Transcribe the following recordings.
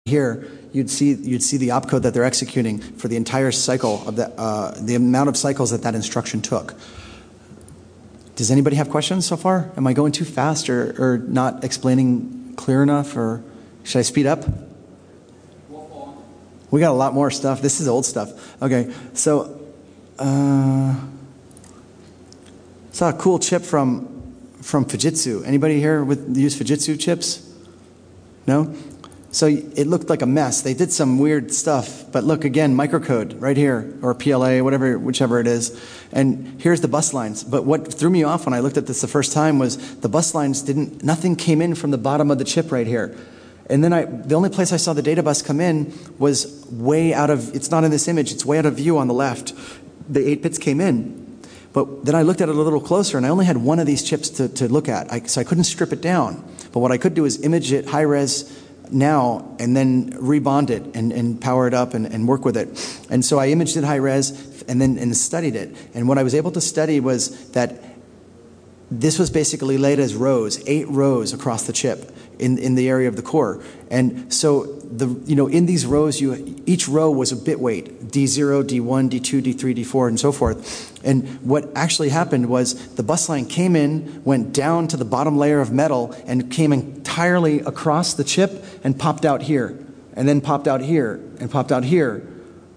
here, you'd see the opcode that they're executing for the entire cycle of the amount of cycles that instruction took. Does anybody have questions so far? Am I going too fast or not explaining clear enough, or should I speed up? We got a lot more stuff. This is old stuff. Okay, so saw a cool chip from Fujitsu. Anybody here use Fujitsu chips? No? So it looked like a mess. They did some weird stuff, but look again, microcode right here, or PLA, whichever it is. And here's the bus lines. But what threw me off when I looked at this the first time was the bus lines nothing came in from the bottom of the chip right here. And then the only place I saw the data bus come in was way out of, it's not in this image, it's way out of view on the left. The 8 bits came in. But then I looked at it a little closer, and I only had one of these chips to look at, so I couldn't strip it down. But what I could do is image it high res now and then rebond it and power it up and work with it. And so I imaged it high res and studied it. And what I was able to study was that this was basically laid as rows, 8 rows across the chip in the area of the core. And so in these rows, each row was a bit weight, D0, D1, D2, D3, D4, and so forth. And what actually happened was the bus line came in, went down to the bottom layer of metal, and came entirely across the chip and popped out here, and then popped out here, and popped out here.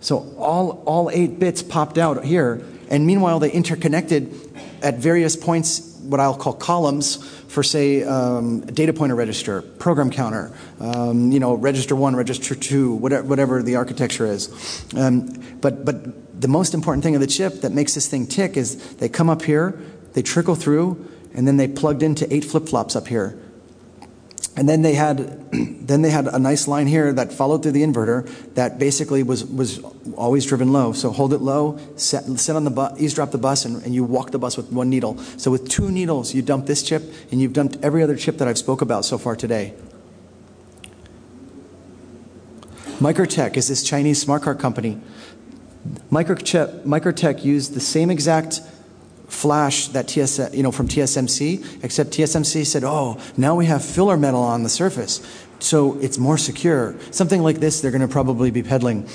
So all 8 bits popped out here, and meanwhile they interconnected at various points, what I'll call columns, for say data pointer register, program counter, register 1, register 2, whatever the architecture is. But the most important thing of the chip that makes this thing tick is they come up here, they trickle through, and then they plugged into 8 flip-flops up here. And then they had a nice line here that followed through the inverter that basically was always driven low. So hold it low, set on the bus, eavesdrop the bus, and you walk the bus with 1 needle. So with 2 needles, you dump this chip, and you've dumped every other chip that I've spoke about so far today. Microtech is this Chinese smart card company. Microtech used the same exact flash that from TSMC, except TSMC said, oh, now we have filler metal on the surface, so it's more secure. Something like this they're going to probably be peddling.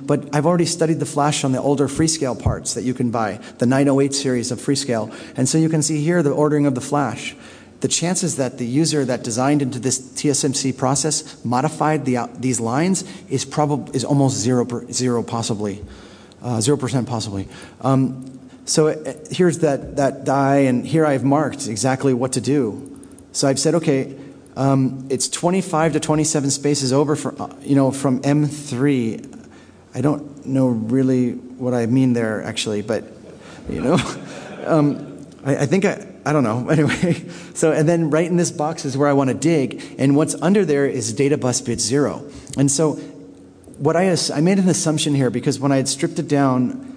But I've already studied the flash on the older Freescale parts that you can buy, the 908 series of Freescale. And so you can see here the ordering of the flash. The chances that the user that designed into this TSMC process modified these lines is almost 0% possibly. So here's that die, and here I've marked exactly what to do. So I've said, okay, it's 25 to 27 spaces over from M3. I don't know really what I mean there actually, but I think I don't know. Anyway, and then right in this box is where I want to dig, and what's under there is data bus bit 0. And so I made an assumption here because when I had stripped it down.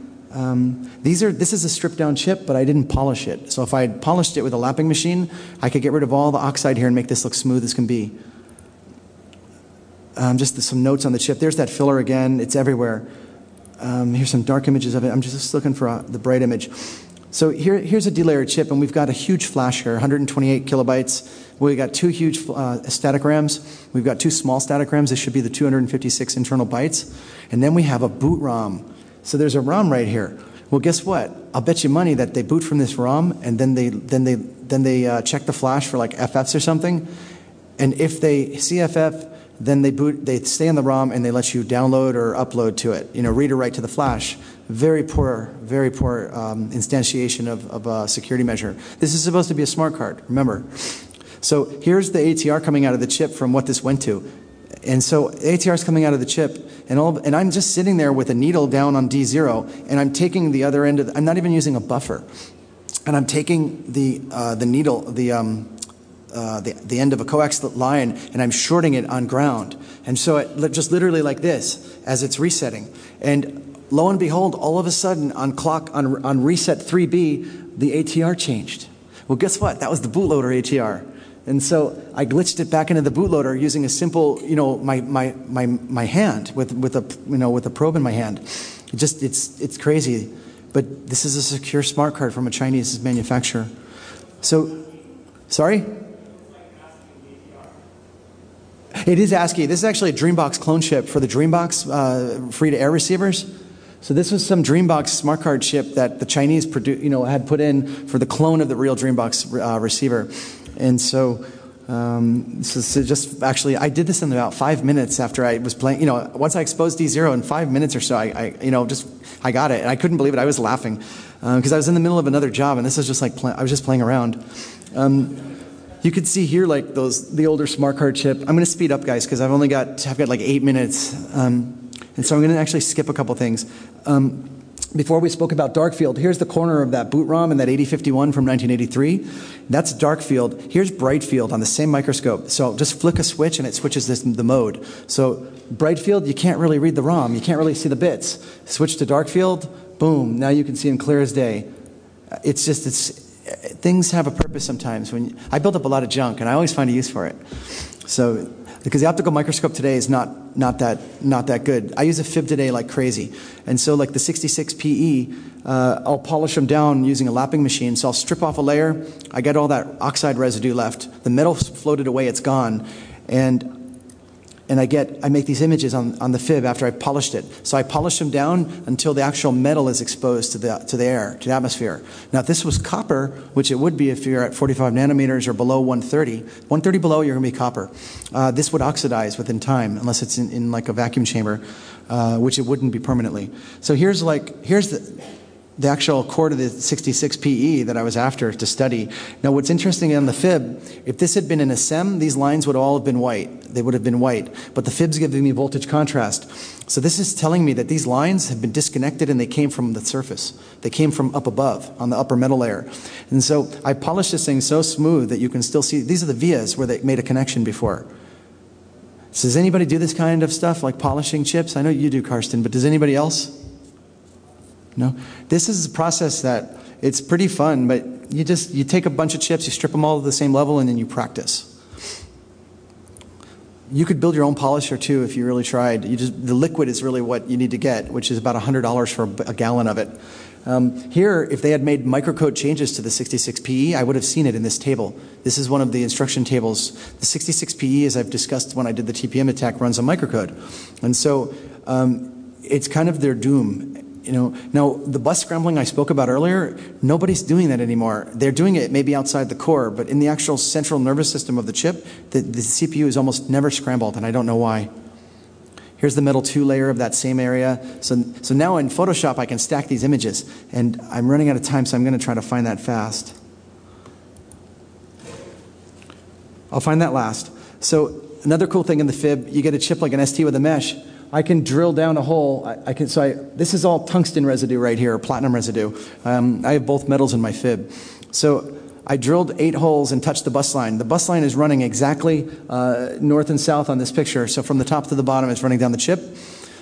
This is a stripped down chip, but I didn't polish it. So if I had polished it with a lapping machine, I could get rid of all the oxide here and make this look smooth as can be. Just some notes on the chip. There's that filler again. It's everywhere. Here's some dark images of it. I'm just looking for the bright image. So here's a delayered chip, and we've got a huge flash here, 128 kilobytes. We've got 2 huge static RAMs. We've got 2 small static RAMs. This should be the 256 internal bytes. And then we have a boot ROM. So there's a ROM right here. Well, guess what? I'll bet you money that they boot from this ROM, and then they check the flash for like FFs or something. And if they see FF, then they stay on the ROM and they let you download or upload to it. Read or write to the flash. Very poor instantiation of a security measure. This is supposed to be a smart card. Remember. So here's the ATR coming out of the chip from what this went to. And so ATR is coming out of the chip, and I'm just sitting there with a needle down on D0, and I'm taking the other end I'm not even using a buffer, and I'm taking the needle, the end of a coax line, and I'm shorting it on ground. And so just literally like this as it's resetting, and lo and behold, all of a sudden on reset 3B, the ATR changed. Well, guess what? That was the bootloader ATR. And so I glitched it back into the bootloader using a simple, my hand with a probe in my hand. It's crazy, but this is a secure smart card from a Chinese manufacturer. So, sorry. It is ASCII. This is actually a Dreambox clone chip for the Dreambox free-to-air receivers. So this was some Dreambox smart card chip that the Chinese had put in for the clone of the real Dreambox receiver. And so so just actually, I did this in about 5 minutes after I was playing. Once I exposed D0 in 5 minutes or so, I got it. And I couldn't believe it. I was laughing because I was in the middle of another job, and this is just like I was just playing around. You could see here like the older smart card chip. I'm going to speed up, guys, because I've got like 8 minutes. And so I'm going to actually skip a couple things. Before we spoke about dark field, here's the corner of that boot ROM in that 8051 from 1983. That's dark field. Here's bright field on the same microscope. So just flick a switch and it switches the mode. So bright field, you can't really read the ROM. You can't really see the bits. Switch to dark field, boom. Now you can see them clear as day. Things have a purpose sometimes. I build up a lot of junk and I always find a use for it. So because the optical microscope today is not that good. I use a fib today like crazy. And so like the 66 PE, I'll polish them down using a lapping machine. So I'll strip off a layer. I get all that oxide residue left. The metal floated away, it's gone. And I make these images on the fib after I polished it. So I polish them down until the actual metal is exposed to the air, to the atmosphere. Now, if this was copper, which it would be if you're at 45 nanometers or below 130 below, you're going to be copper. This would oxidize within time, unless it's in like a vacuum chamber, which it wouldn't be permanently. So here's the actual core to the 66 PE that I was after to study. Now, what's interesting on the fib, if this had been in a SEM, these lines would all have been white. They would have been white. But the fib's giving me voltage contrast. So this is telling me that these lines have been disconnected and they came from the surface. They came from up above on the upper metal layer. And so I polished this thing so smooth that you can still see, these are the vias where they made a connection before. So does anybody do this kind of stuff, like polishing chips? I know you do, Karsten, but does anybody else? No? This is a process that it's pretty fun, but you take a bunch of chips, you strip them all to the same level, and then you practice. You could build your own polisher too if you really tried. The liquid is really what you need to get, which is about $100 for a gallon of it. Here, if they had made microcode changes to the 66 PE, I would have seen it in this table. This is one of the instruction tables. The 66 PE, as I've discussed when I did the TPM attack, runs on microcode. And so it's kind of their doom. Now the bus scrambling I spoke about earlier, nobody's doing that anymore. They're doing it maybe outside the core, but in the actual central nervous system of the chip, the CPU is almost never scrambled, and I don't know why. Here's the metal 2 layer of that same area. So now in Photoshop, I can stack these images, and I'm running out of time, so I'm going to try to find that fast. I'll find that last. So another cool thing in the fib, you get a chip like an ST with a mesh. I can drill down a hole. This is all tungsten residue right here, or platinum residue. I have both metals in my fib. So I drilled 8 holes and touched the bus line. The bus line is running exactly north and south on this picture. So from the top to the bottom, it's running down the chip.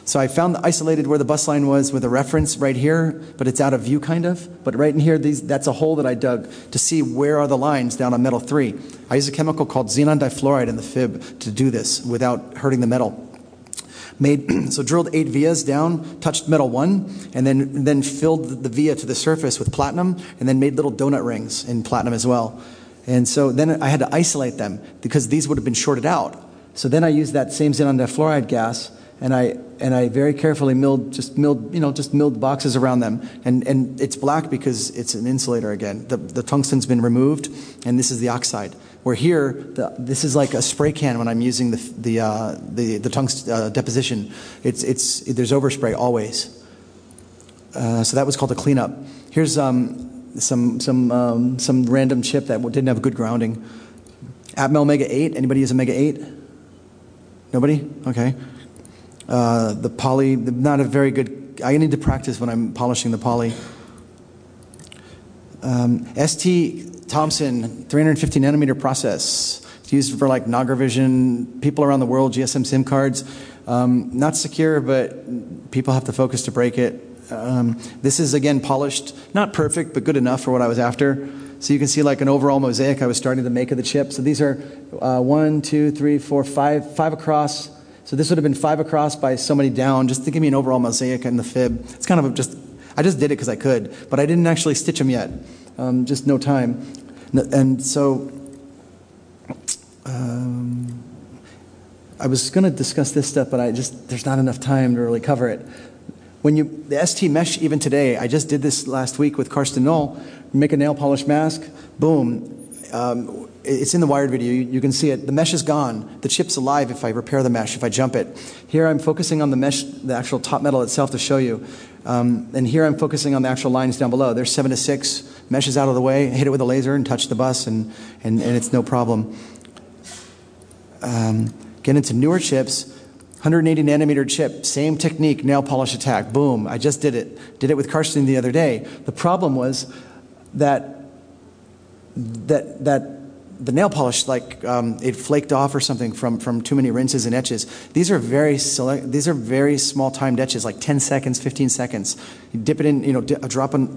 So I found isolated where the bus line was with a reference right here, but it's out of view kind of. But right in here, that's a hole that I dug to see where are the lines down on metal 3. I use a chemical called xenon difluoride in the fib to do this without hurting the metal. So drilled 8 vias down, touched metal 1, and then filled the via to the surface with platinum, and then made little donut rings in platinum as well. And so then I had to isolate them because these would have been shorted out. So then I used that same xenon difluoride gas, and I very carefully milled boxes around them. And it's black because it's an insulator again. The tungsten's been removed, and this is the oxide. Where here, this is like a spray can when I'm using the tungsten deposition. There's overspray always. So that was called a cleanup. Here's some random chip that didn't have good grounding. Atmel Mega 8. Anybody use a Mega 8? Nobody? Okay. The poly, not a very good. I need to practice when I'm polishing the poly. ST Thompson 350 nanometer process. It's used for like Nagravision, people around the world, GSM SIM cards. Not secure, but people have to focus to break it. This is again polished, not perfect, but good enough for what I was after. So you can see like an overall mosaic I was starting to make of the chip. So these are 1, 2, 3, 4, 5 across. So this would have been 5 across by so many down, just to give me an overall mosaic in the fib. It's kind of I just did it because I could, but I didn't actually stitch them yet. Just no time. And so I was going to discuss this stuff, but there's not enough time to really cover it. The ST mesh, even today, I just did this last week with Karsten Knoll. Make a nail polish mask, boom. It's in the wired video. You can see it. The mesh is gone. The chip's alive if I repair the mesh, if I jump it. Here I'm focusing on the mesh, the actual top metal itself to show you. And here I'm focusing on the actual lines down below. There's 7 to 6. Mesh is out of the way. Hit it with a laser and touch the bus, and it's no problem. Get into newer chips. 180 nanometer chip, same technique, nail polish attack, boom. I just did it. Did it with Karsten the other day. The problem was that the nail polish, it flaked off or something from too many rinses and etches. These are very small timed etches, like 10 seconds, 15 seconds. You dip it in, a drop of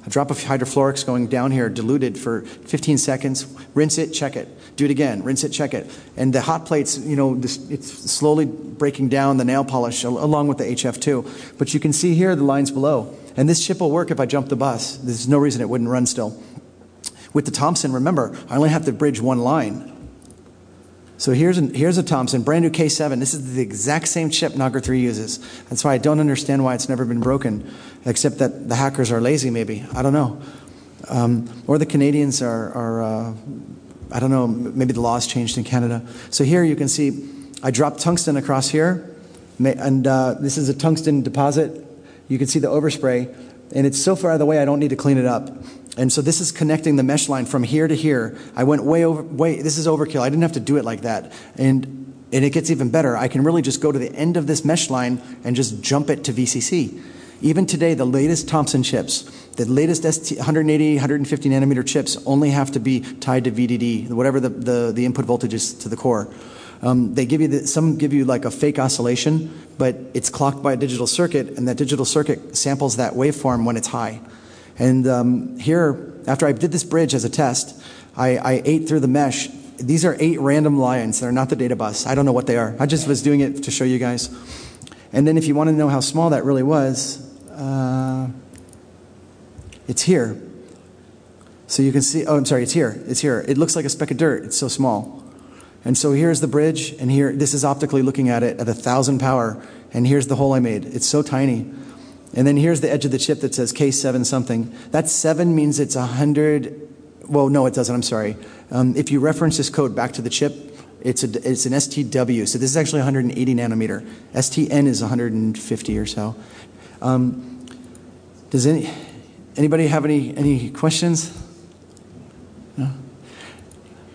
hydrofluorics going down here, diluted for 15 seconds. Rinse it, check it. Do it again. Rinse it, check it. And the hot plates, it's slowly breaking down the nail polish along with the HF too. But you can see here the lines below. And this chip will work if I jump the bus. There's no reason it wouldn't run still. With the Thompson, remember, I only have to bridge one line. So here's a Thompson, brand new K7. This is the exact same chip Nogger 3 uses. That's why I don't understand why it's never been broken, except that the hackers are lazy maybe. I don't know. Or the Canadians are I don't know, maybe the laws changed in Canada. So here you can see I dropped tungsten across here, and this is a tungsten deposit. You can see the overspray, and it's so far out of the way I don't need to clean it up. And so this is connecting the mesh line from here to here. I went this is overkill. I didn't have to do it like that. And it gets even better. I can really just go to the end of this mesh line and just jump it to VCC. Even today, the latest Thompson chips, the latest 180, 150 nanometer chips only have to be tied to VDD, whatever the input voltage is to the core. They give you some give you like a fake oscillation, but it's clocked by a digital circuit, and that digital circuit samples that waveform when it's high. And here, after I did this bridge as a test, I ate through the mesh. These are 8 random lines. They're not the data bus. I don't know what they are. I just was doing it to show you guys. And then if you want to know how small that really was, it's here. So you can see, oh, I'm sorry, it's here. It's here. It looks like a speck of dirt. It's so small. And so here's the bridge, and here, this is optically looking at it at 1,000 power, and here's the hole I made. It's so tiny. And then here's the edge of the chip that says K7 something. That 7 means it's 100, well, no, it doesn't, I'm sorry. If you reference this code back to the chip, it's an STW, so this is actually 180 nanometer. STN is 150 or so. Does anybody have any questions? No?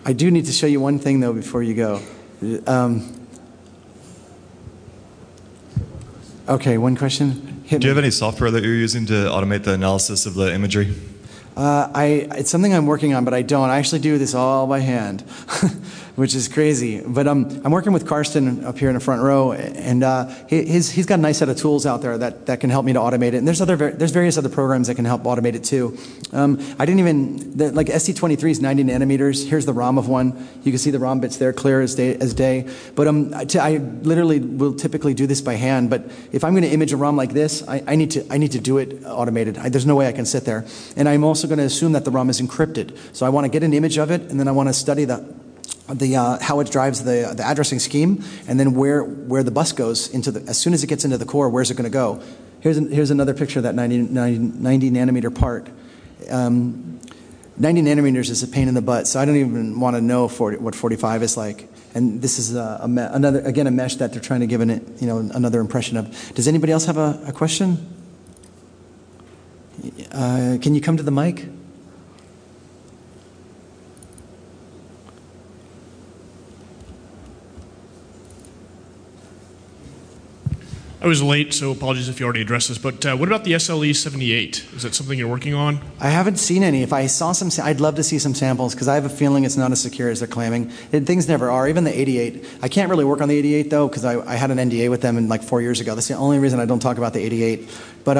I do need to show you one thing, though, before you go. Okay, one question. Do you have any software that you're using to automate the analysis of the imagery? It's something I'm working on, but I don't. I actually do this all by hand, which is crazy. But I'm working with Karsten up here in the front row, and he's got a nice set of tools out there that can help me to automate it. And there's various other programs that can help automate it too. I didn't even, like ST23 is 90 nanometers. Here's the ROM of one. You can see the ROM bits there, clear as day. But I literally will typically do this by hand. But if I'm going to image a ROM like this, I need to do it automated. There's no way I can sit there. And I'm also going to assume that the ROM is encrypted. So I want to get an image of it, and then I want to study how it drives the addressing scheme, and then where the bus goes as soon as it gets into the core, where's it going to go? Here's another picture of that 90 nanometer part. 90 nanometers is a pain in the butt, so I don't even want to know what 45 is like. And this is a mesh that they're trying to give another impression of. Does anybody else have a question? Can you come to the mic? I was late, so apologies if you already addressed this, but what about the SLE78? Is that something you're working on? I haven't seen any. If I saw some, I'd love to see some samples, because I have a feeling it's not as secure as they're claiming. Things never are, even the 88. I can't really work on the 88, though, because I had an NDA with them like 4 years ago. That's the only reason I don't talk about the 88. But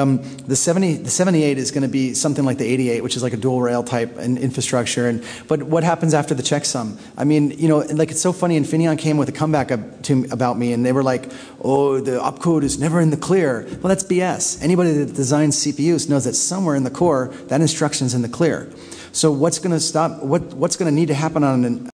the 78 is going to be something like the 88, which is like a dual rail type infrastructure. But what happens after the checksum? I mean, it's so funny. Infineon came with a comeback about me, and they were like, "Oh, the opcode is never in the clear." Well, that's BS. Anybody that designs CPUs knows that somewhere in the core, that instruction's in the clear. So what's going to stop? What's going to need to happen on